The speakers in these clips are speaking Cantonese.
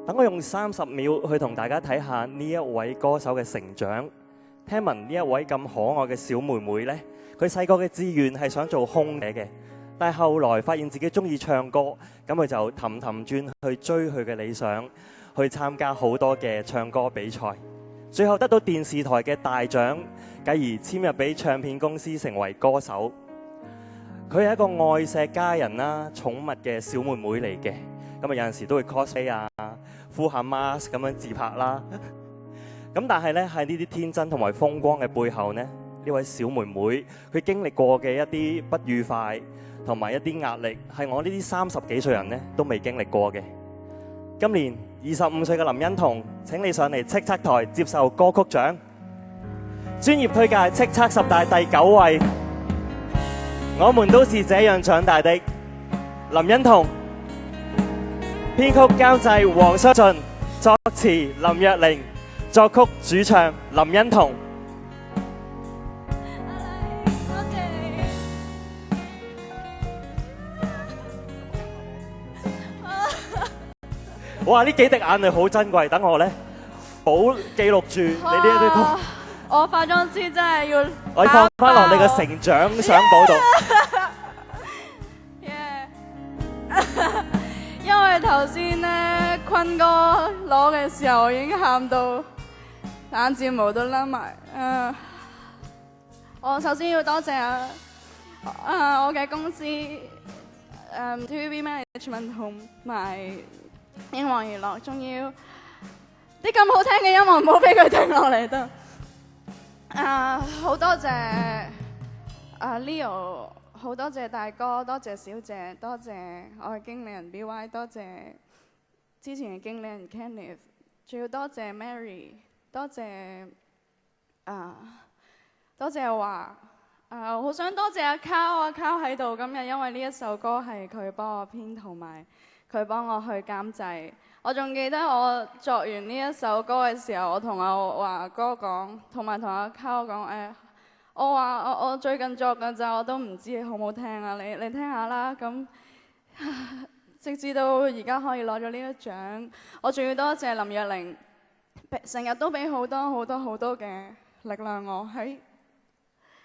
等我用30秒去同大家睇下呢一位歌手嘅成長。聽聞呢一位咁可愛嘅小妹妹呢，佢細個嘅志願係想做空姐嘅，但係後來發現自己中意唱歌，咁佢就氹氹轉去追佢嘅理想，去參加好多嘅唱歌比賽，最後得到電視台嘅大獎，繼而簽入俾唱片公司成為歌手。佢係一個愛錫家人啦、寵物嘅小妹妹嚟嘅，咁啊有陣時都會 cosplay 啊、敷下 mask 咁樣自拍啦。咁但係咧喺呢啲天真同埋風光嘅背後呢，呢位小妹妹佢經歷過嘅一啲不愉快同埋一啲壓力，係我呢啲30幾歲人呢都未經歷過嘅。今年25歲嘅林欣彤，請你上嚟叱咤台接受歌曲獎。專業推介叱咤10大第9位，我們都是這樣長大的。林欣彤，編曲監製黃湘俊，作詞林若寧，作曲主唱林欣彤。哇！呢幾滴眼淚好珍貴，等我咧保記錄住你呢一啲歌。我化妝師真係要我放翻落你嘅成長相簿度。因為頭先咧坤哥攞嘅時候，我已經喊到眼睫毛都甩埋。我首先要多謝我嘅公司TVB Management 同埋英皇娛樂，仲要啲咁好聽嘅音樂唔好俾佢停落嚟得。好多謝Leo， 好多謝大哥，多謝小姐，多謝我嘅經理人 BY， 多謝之前嘅經理人 Kenneth， 仲要多謝 Mary， 多謝多謝華，好想多謝阿 Cow 喺度今日，因為呢一首歌係佢幫我編同埋佢幫我去監製。我仲記得我作完呢一首歌嘅時候，我同阿華哥講，同埋同阿 Cow 講，我話我最近作嘅咋，我都唔知好唔好聽啊！你聽下啦。咁直至到而家可以攞咗呢一獎，我仲要多謝林若寧，成日都俾好多嘅力量我。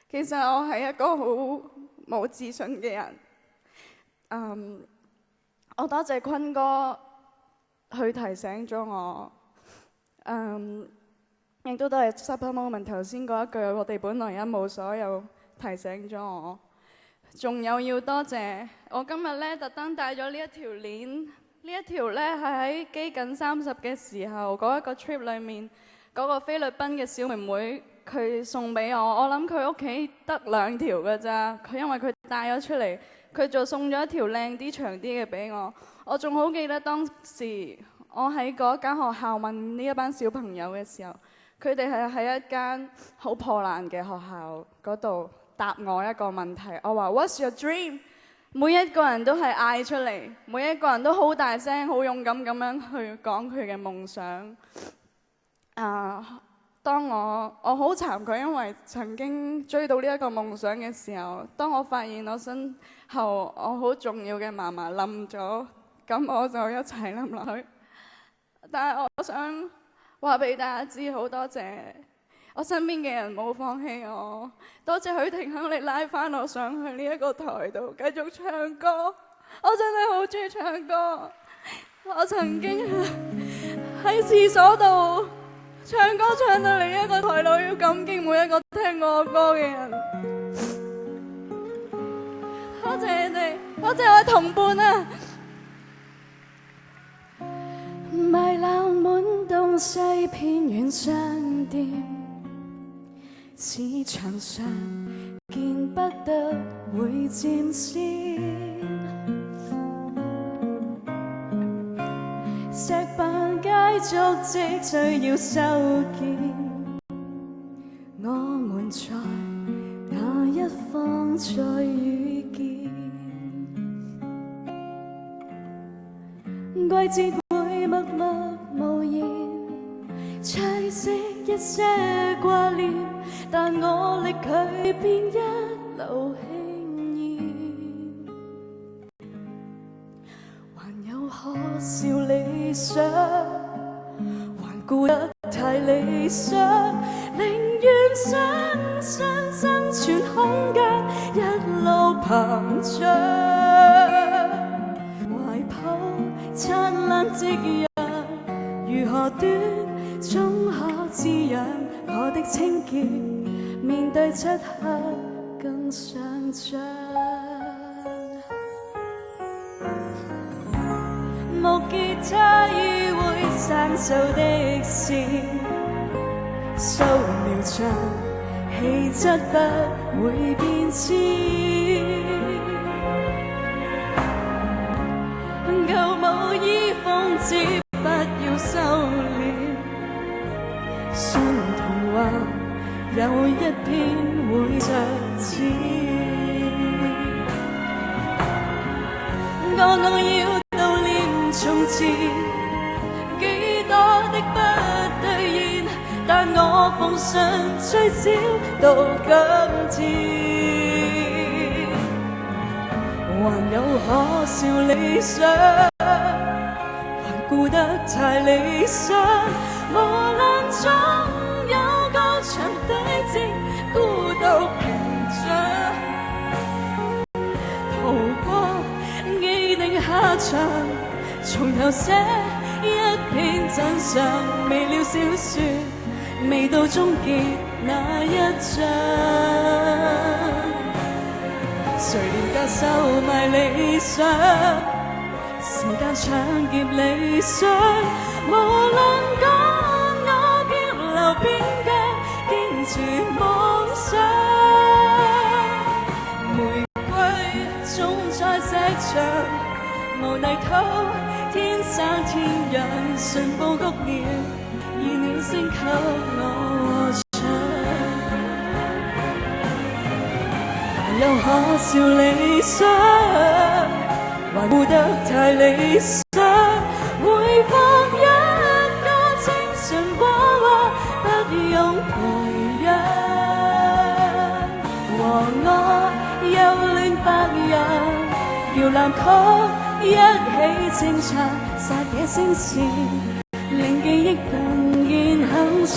其實我係一個好冇自信嘅人。我多謝坤哥，佢提醒咗我。亦都係 Super Moment 頭先嗰一句，我哋本來一無所有，提醒咗我。仲有要多謝我今日咧特登帶咗呢一條鏈，呢一條咧係喺機近30嘅時候嗰一個 trip 裏面嗰個菲律賓嘅小妹妹佢送俾我。我諗佢屋企得2條㗎咋，佢因為佢帶咗出嚟，佢就送咗一條靚啲長啲嘅俾我。我仲好記得當時我喺嗰間學校問呢一班小朋友嘅時候，佢哋係喺一間好破爛嘅學校嗰度答我一個問題。我話 What's your dream？ 每一個人都係嗌出嚟，每一個人都好大聲、好勇敢咁樣去講佢嘅夢想。當我好慚愧，因為曾經追到呢一個夢想嘅時候，當我發現我身後我好重要嘅嫲嫲冧咗，咁我就一齊冧落去。但係我想話俾大家知，好多謝我身邊嘅人冇放棄我，多謝許廷鏗你拉翻我上去呢一個台度繼續唱歌。我真係好中意唱歌，我曾經喺廁所度唱歌唱到另一個台度，要感激每一個聽過我歌嘅人。多謝你哋，多謝我嘅同伴啊！迷流滿東西偏遠商店，市場上見不得會漸鮮，石板街足跡需要修建，我們在哪一方再遇見？季節會默默無言，棲息一些掛念，但我力拒變一路輕易。還有可笑理想顧得太理想，寧願相信生存空間一路膨脹，懷抱燦爛夕陽，如何短總可滋養我的清潔，面對漆黑更上漲。木吉他與會生鏽的線，素描像氣質不會變遷，舊舞衣鳳節不要收斂，信童話有一天會着錢，我要從前幾多的不兌現，但我奉信最少到今天，還有可笑理想，還顧得太理想，無論總有高牆對峙，孤獨屏障，逃過既定下場，從頭寫一篇真相，未了小說，未到終結那一章，誰憐家收埋理想，時間搶劫理想，無論趕我漂流邊疆，堅持夢想，玫瑰種在石牆，無泥土天生天養，順報谷鳥，以鳥聲給我唱，還有可笑理想，還顧得太理想，回復一個清純娃娃，不用培養，和我幼嫩白羊，搖籃曲一起清唱，撒野聲線，令記憶更見鏗鏘。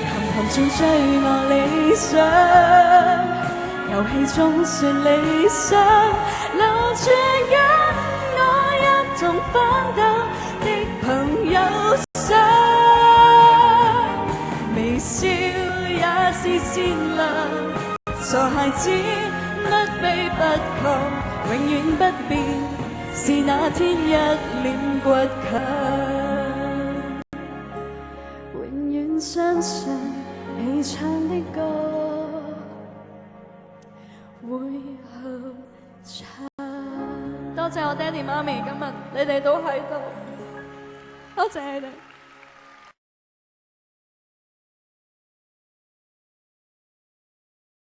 含含中追我理想，遊戲中說理想，留住跟我一同奮鬥的朋友相，微笑也是善良，傻孩子不卑不亢，永遠不變，是那天一臉倔強，永遠相信你唱的歌會合唱。多謝我爹哋媽咪，今日你哋都喺度，多謝你哋。